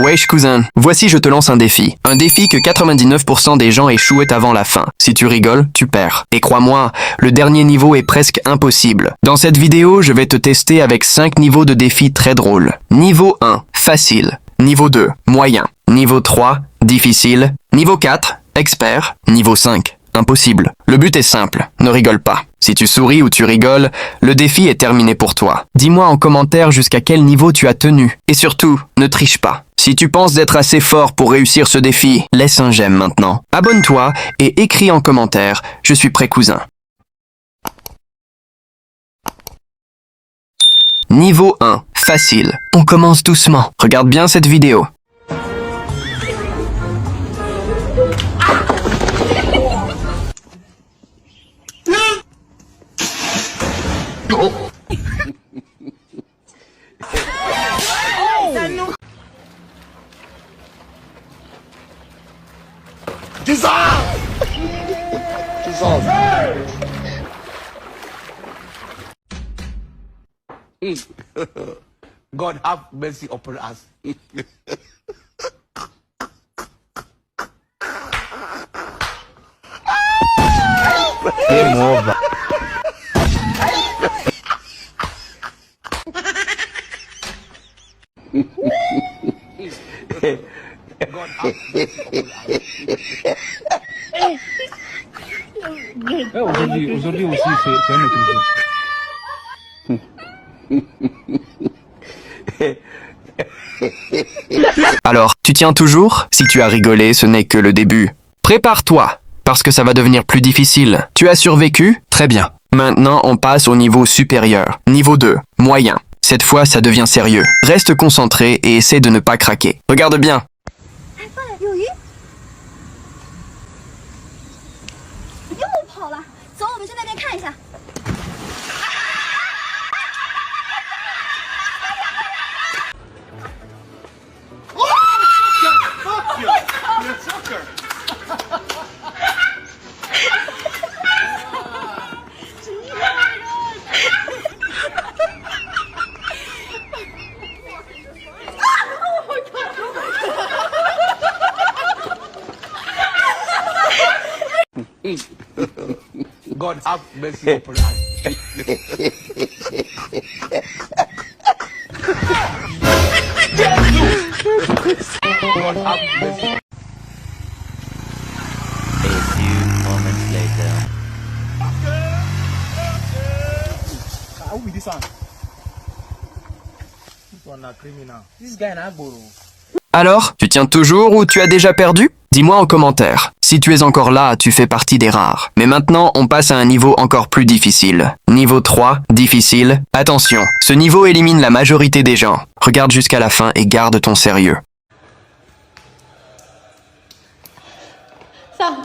Wesh cousin, voici je te lance un défi. Un défi que 99% des gens échouent avant la fin. Si tu rigoles, tu perds. Et crois-moi, le dernier niveau est presque impossible. Dans cette vidéo, je vais te tester avec 5 niveaux de défis très drôles. Niveau 1, facile. Niveau 2, moyen. Niveau 3, difficile. Niveau 4, expert. Niveau 5, impossible. Le but est simple, ne rigole pas. Si tu souris ou tu rigoles, le défi est terminé pour toi. Dis-moi en commentaire jusqu'à quel niveau tu as tenu. Et surtout, ne triche pas. Si tu penses d'être assez fort pour réussir ce défi, laisse un j'aime maintenant. Abonne-toi et écris en commentaire « Je suis prêt cousin ». Niveau 1, facile. On commence doucement. Regarde bien cette vidéo. God have mercy upon us. Game over. God have mercy upon us. Aujourd'hui aussi, c'est un autre jour. Alors, tu tiens toujours? Si tu as rigolé, ce n'est que le début. Prépare-toi, parce que ça va devenir plus difficile. Tu as survécu? Très bien. Maintenant, on passe au niveau supérieur. Niveau 2, moyen. Cette fois, ça devient sérieux. Reste concentré et essaie de ne pas craquer. Regarde bien. 有鱼，又跑了。走，我们去那边看一下。God have mercy upon us. God have mercy. A few moments later. How be this one? This one a criminal. This guy na gboro. Alors, tu tiens toujours ou tu as déjà perdu? Dis-moi en commentaire. Si tu es encore là, tu fais partie des rares. Mais maintenant, on passe à un niveau encore plus difficile. Niveau 3, difficile. Attention, ce niveau élimine la majorité des gens. Regarde jusqu'à la fin et garde ton sérieux. Ça.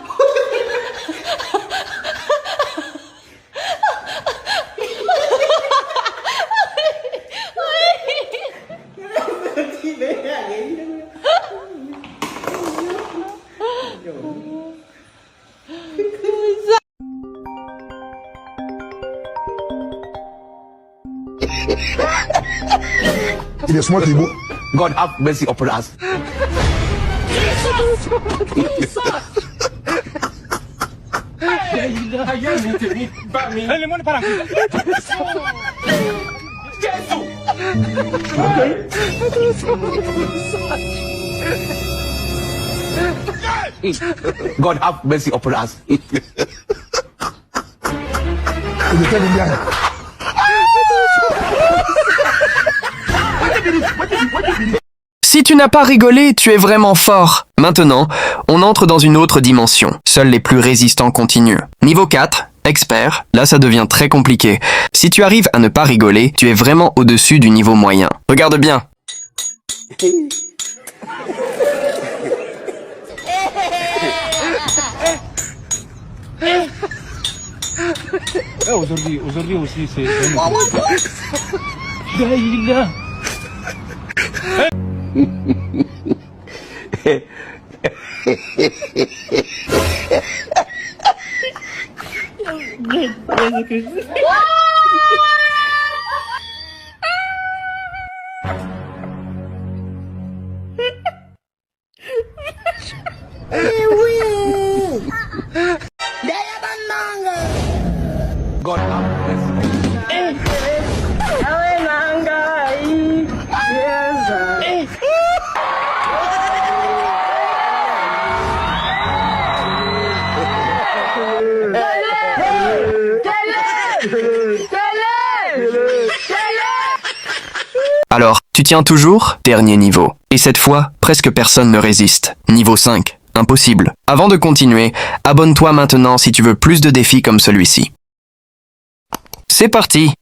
Il est smart, il est beau. God have mercy upon us. Le monde parle God have mercy upon us. Il était bien. Si tu n'as pas rigolé, tu es vraiment fort. Maintenant, on entre dans une autre dimension. Seuls les plus résistants continuent. Niveau 4, expert, là ça devient très compliqué. Si tu arrives à ne pas rigoler, tu es vraiment au-dessus du niveau moyen. Regarde bien. Aujourd'hui aussi, c'est un autre jour. Ha ha ha! God have mercy. Alors, tu tiens toujours? Dernier niveau. Et cette fois, presque personne ne résiste. Niveau 5. Impossible. Avant de continuer, abonne-toi maintenant si tu veux plus de défis comme celui-ci. C'est parti!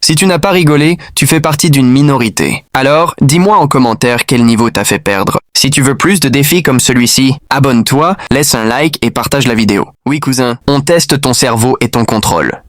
Si tu n'as pas rigolé, tu fais partie d'une minorité. Alors, dis-moi en commentaire quel niveau t'a fait perdre. Si tu veux plus de défis comme celui-ci, abonne-toi, laisse un like et partage la vidéo. Oui cousin, on teste ton cerveau et ton contrôle.